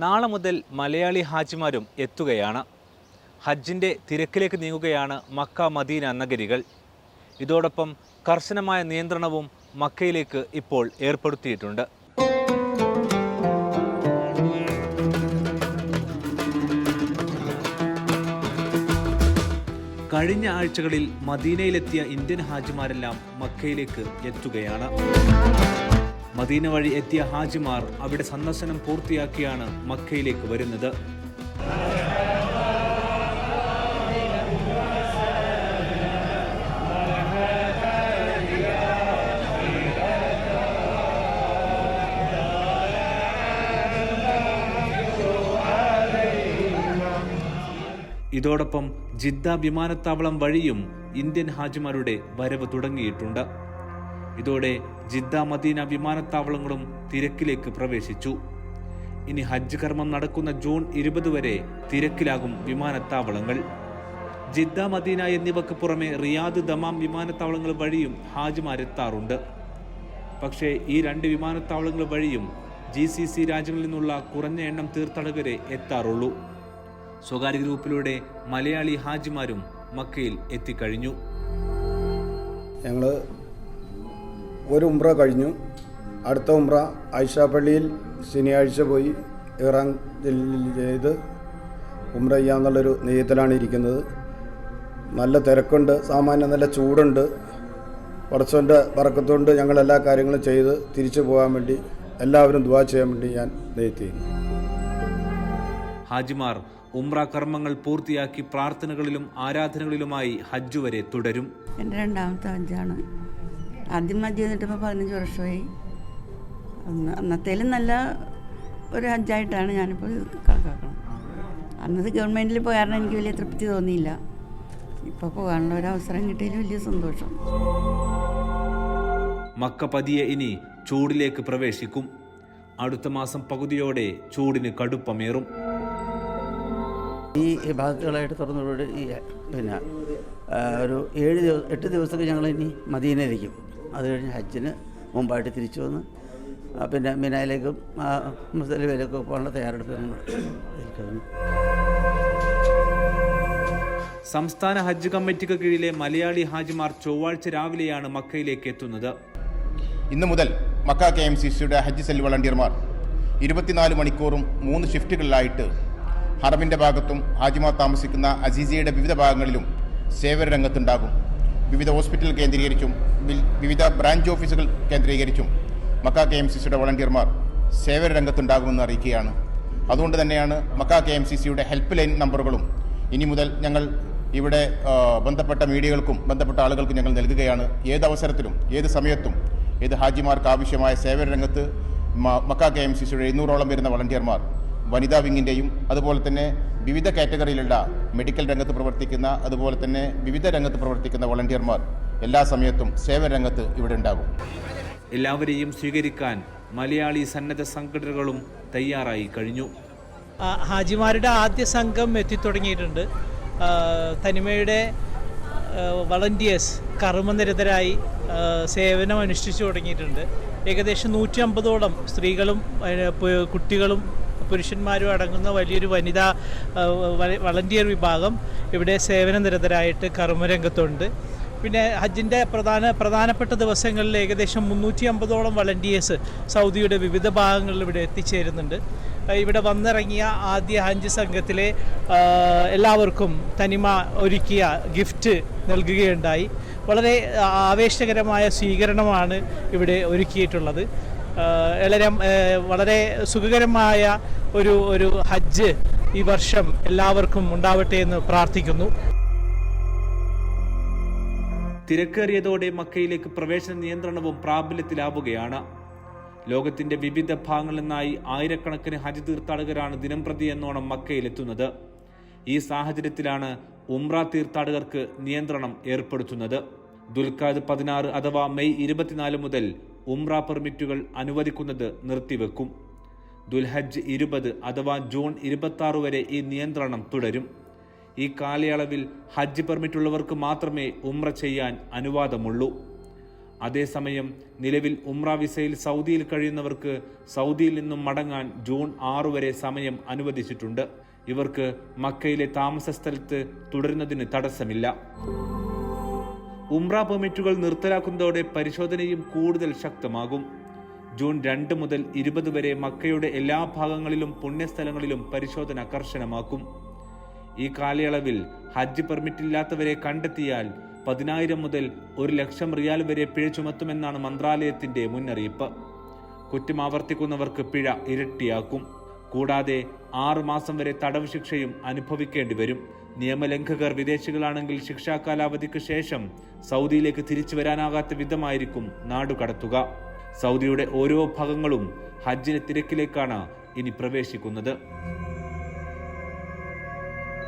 നാളെ മുതൽ മലയാളി ഹാജിമാരും എത്തുകയാണ്. ഹജ്ജിൻ്റെ തിരക്കിലേക്ക് നീങ്ങുകയാണ് മക്ക മദീന നഗരികൾ. ഇതോടൊപ്പം കർശനമായ നിയന്ത്രണവും മക്കയിലേക്ക് ഇപ്പോൾ ഏർപ്പെടുത്തിയിട്ടുണ്ട്. കഴിഞ്ഞ ആഴ്ചകളിൽ മദീനയിലെത്തിയ ഇന്ത്യൻ ഹാജിമാരെല്ലാം മക്കയിലേക്ക് എത്തുകയാണ്. മദീന വഴി എത്തിയ ഹാജിമാർ അവിടെ സന്ദർശനം പൂർത്തിയാക്കിയാണ് മക്കയിലേക്ക് വരുന്നത്. ഇതോടൊപ്പം ജിദ്ദ വിമാനത്താവളം വഴിയും ഇന്ത്യൻ ഹാജിമാരുടെ വരവ് തുടങ്ങിയിട്ടുണ്ട്. ഇതോടെ ജിദ്ദ മദീന വിമാനത്താവളങ്ങളും തിരക്കിലേക്ക് പ്രവേശിച്ചു. ഇനി ഹജ്ജ് കർമ്മം നടക്കുന്ന ജൂൺ 20 വരെ തിരക്കിലാകും വിമാനത്താവളങ്ങൾ. ജിദ്ദ മദീന എന്നിവയ്ക്ക് പുറമെ റിയാദ് ദമാം വിമാനത്താവളങ്ങൾ വഴിയും ഹാജിമാരെത്താറുണ്ട്. പക്ഷേ ഈ 2 വിമാനത്താവളങ്ങൾ വഴിയും GCC രാജ്യങ്ങളിൽ നിന്നുള്ള കുറഞ്ഞ എണ്ണം തീർത്ഥാടകരെ എത്താറുള്ളൂ. സ്വകാര്യ ഗ്രൂപ്പിലൂടെ മലയാളി ഹാജിമാരും മക്കയിൽ എത്തിക്കഴിഞ്ഞു. ഞങ്ങൾ ഒരു ഉംറ കഴിഞ്ഞു. അടുത്ത ഉംറ ആയിഷാപ്പള്ളിയിൽ ശനിയാഴ്ച പോയി ഇറാൻ ചെയ്ത് ഉംറ ചെയ്യാമെന്നുള്ളൊരു നിയത്തിലാണ് ഇരിക്കുന്നത്. നല്ല തിരക്കുണ്ട്, സാമാന്യം നല്ല ചൂടുണ്ട്. പടച്ചവൻ്റെ ബറക്കത്തുകൊണ്ട് ഞങ്ങൾ എല്ലാ കാര്യങ്ങളും ചെയ്ത് തിരിച്ചു പോകാൻ വേണ്ടി എല്ലാവരും ദുആ ചെയ്യാൻ വേണ്ടി ഞാൻ നിയത്തി. ഹാജിമാർ ഉംറ കർമ്മങ്ങൾ പൂർത്തിയാക്കി പ്രാർത്ഥനകളിലും ആരാധനകളിലുമായി ഹജ്ജ് വരെ തുടരും. എൻ്റെ 2ാമത്തെ ഹജ്ജാണ്. ആദ്യം ഹജ്ജ് ചെയ്തിട്ടിപ്പോൾ 15 വർഷമായി. അന്നത്തേലും നല്ല ഒരു ഹജ്ജായിട്ടാണ് ഞാനിപ്പോൾ കണക്കാക്കണം. അന്നത് ഗവൺമെൻറ്റിൽ പോയ കാരണം എനിക്ക് വലിയ തൃപ്തി തോന്നിയില്ല. ഇപ്പോൾ പോകാനുള്ള ഒരു അവസരം കിട്ടിയതിൽ വലിയ സന്തോഷം. മക്ക പതിയെ ഇനി ചൂടിലേക്ക് പ്രവേശിക്കും. അടുത്ത മാസം പകുതിയോടെ ചൂടിന് കടുപ്പമേറും. ഈ ഭാഗത്തുകളായിട്ട് തുറന്നതോട് പിന്നെ ഒരു 8 ദിവസത്തേക്ക് ഞങ്ങൾ ഇനി മദീനയിലേക്കും അത് കഴിഞ്ഞ് ഹജ്ജിന് മുമ്പായിട്ട് തിരിച്ചു വന്ന് പിന്നെ മിനായിലേക്കും മുസ്ദലിഫയിലേക്കും പോകാനുള്ള തയ്യാറെടുപ്പ് ഞങ്ങൾ. സംസ്ഥാന ഹജ്ജ് കമ്മിറ്റിക്ക് കീഴിലെ മലയാളി ഹാജിമാർ ചൊവ്വാഴ്ച രാവിലെയാണ് മക്കയിലേക്ക് എത്തുന്നത്. ഇന്നു മുതൽ മക്ക KMCCയുടെ ഹജ്ജ് സെൽ വളണ്ടിയർമാർ 24 മണിക്കൂറും 3 ഷിഫ്റ്റുകളിലായിട്ട് ഹറമിൻ്റെ ഭാഗത്തും ഹാജിമാർ താമസിക്കുന്ന അസീസിയയുടെ വിവിധ ഭാഗങ്ങളിലും സേവന രംഗത്തുണ്ടാകും. വിവിധ ഹോസ്പിറ്റൽ കേന്ദ്രീകരിച്ചും വിവിധ ബ്രാഞ്ച് ഓഫീസുകൾ കേന്ദ്രീകരിച്ചും മക്ക KMCCയുടെ വളണ്ടിയർമാർ സേവന രംഗത്തുണ്ടാകുമെന്ന് അറിയിക്കുകയാണ്. അതുകൊണ്ട് തന്നെയാണ് മക്ക KMCCയുടെ ഹെൽപ്പ് ലൈൻ നമ്പറുകളും ഇനി മുതൽ ഞങ്ങൾ ഇവിടെ ബന്ധപ്പെട്ട മീഡിയകൾക്കും ബന്ധപ്പെട്ട ആളുകൾക്കും ഞങ്ങൾ നൽകുകയാണ്. ഏതവസരത്തിലും ഏത് സമയത്തും ഏത് ഹാജിമാർക്ക് ആവശ്യമായ സേവന രംഗത്ത് മക്ക KMCCയുടെ 200ഓളം വരുന്ന വളണ്ടിയർമാർ വനിതാ വിങ്ങിൻ്റെയും അതുപോലെ തന്നെ വിവിധ കാറ്റഗറിയിലുള്ള മെഡിക്കൽ രംഗത്ത് പ്രവർത്തിക്കുന്ന അതുപോലെ തന്നെ വിവിധ രംഗത്ത് പ്രവർത്തിക്കുന്ന വളണ്ടിയർമാർ എല്ലാ സമയത്തും സേവന രംഗത്ത് ഇവിടെ ഉണ്ടാകും. എല്ലാവരെയും സ്വീകരിക്കാൻ മലയാളി സന്നദ്ധ സംഘടനകളും തയ്യാറായി കഴിഞ്ഞു. ഹാജിമാരുടെ ആദ്യ സംഘം എത്തിത്തുടങ്ങിയിട്ടുണ്ട്. തനിമയുടെ വളണ്ടിയേഴ്സ് കർമ്മനിരതരായി സേവനം അനുഷ്ഠിച്ചു തുടങ്ങിയിട്ടുണ്ട്. ഏകദേശം 150ഓളം സ്ത്രീകളും കുട്ടികളും പുരുഷന്മാരും അടങ്ങുന്ന വലിയൊരു വനിതാ വളണ്ടിയർ വിഭാഗം ഇവിടെ സേവനനിരതരായിട്ട് കർമ്മരംഗത്തുണ്ട്. പിന്നെ ഹജ്ജിൻ്റെ പ്രധാനപ്പെട്ട ദിവസങ്ങളിൽ ഏകദേശം 350ഓളം വളണ്ടിയേഴ്സ് സൗദിയുടെ വിവിധ ഭാഗങ്ങളിൽ ഇവിടെ എത്തിച്ചേരുന്നുണ്ട്. ഇവിടെ വന്നിറങ്ങിയ ആദ്യ ഹജ്ജ് സംഘത്തിലെ എല്ലാവർക്കും തനിമ ഒരുക്കിയ ഗിഫ്റ്റ് നൽകുകയുണ്ടായി. വളരെ ആവേശകരമായ സ്വീകരണമാണ് ഇവിടെ ഒരുക്കിയിട്ടുള്ളത്. വളരെ സുഖകരമായ ഒരു ഹജ്ജ് ഈ വർഷം എല്ലാവർക്കും ഉണ്ടാവട്ടെ എന്ന് പ്രാർത്ഥിക്കുന്നു. തിരക്കേറിയതോടെ മക്കയിലേക്ക് പ്രവേശന നിയന്ത്രണവും പ്രാബല്യത്തിലാവുകയാണ്. ലോകത്തിന്റെ വിവിധ ഭാഗങ്ങളിൽ നിന്നായി ആയിരക്കണക്കിന് ഹജ്ജ് തീർത്ഥാടകരാണ് ദിനംപ്രതി എന്നോണം മക്കയിലെത്തുന്നത്. ഈ സാഹചര്യത്തിലാണ് ഉംറ തീർത്ഥാടകർക്ക് നിയന്ത്രണം ഏർപ്പെടുത്തുന്നത്. ദുൽഖഅദ് 16 അഥവാ മെയ് 24 മുതൽ ഉംറ പെർമിറ്റുകൾ അനുവദിക്കുന്നത് നിർത്തിവെക്കും. ദുൽഹജ്ജ് 20 അഥവാ ജൂൺ 26 വരെ ഈ നിയന്ത്രണം തുടരും. ഈ കാലയളവിൽ ഹജ്ജ് പെർമിറ്റുള്ളവർക്ക് മാത്രമേ ഉംറ ചെയ്യാൻ അനുവാദമുള്ളൂ. അതേസമയം നിലവിൽ ഉംറ വിസയിൽ സൗദിയിൽ കഴിയുന്നവർക്ക് സൗദിയിൽ നിന്നും മടങ്ങാൻ ജൂൺ 6 വരെ സമയം അനുവദിച്ചിട്ടുണ്ട്. ഇവർക്ക് മക്കയിലെ താമസ സ്ഥലത്ത് തുടരുന്നതിന് തടസ്സമില്ല. ഉംറ പെർമിറ്റുകൾ നിർത്തലാക്കുന്നതോടെ പരിശോധനയും കൂടുതൽ ശക്തമാകും. ജൂൺ 2 മുതൽ 20 വരെ മക്കയുടെ എല്ലാ ഭാഗങ്ങളിലും പുണ്യസ്ഥലങ്ങളിലും പരിശോധന കർശനമാക്കും. ഈ കാലയളവിൽ ഹജ്ജ് പെർമിറ്റില്ലാത്തവരെ കണ്ടെത്തിയാൽ 10,000 മുതൽ 1,00,000 റിയാൽ വരെ പിഴ ചുമത്തുമെന്നാണ് മന്ത്രാലയത്തിന്റെ മുന്നറിയിപ്പ്. കുറ്റം ആവർത്തിക്കുന്നവർക്ക് പിഴ ഇരട്ടിയാക്കും. കൂടാതെ 6 മാസം വരെ തടവ് ശിക്ഷയും അനുഭവിക്കേണ്ടി വരും. നിയമലംഘകർ വിദേശികളാണെങ്കിൽ ശിക്ഷാ കാലാവധിക്ക് ശേഷം സൗദിയിലേക്ക് തിരിച്ചു വരാനാകാത്ത വിധമായിരിക്കും നാടുകടത്തുക. സൗദിയുടെ ഓരോ ഭാഗങ്ങളും ഹജ്ജിന് തിരക്കിലേക്കാണ് ഇനി പ്രവേശിക്കുന്നത്.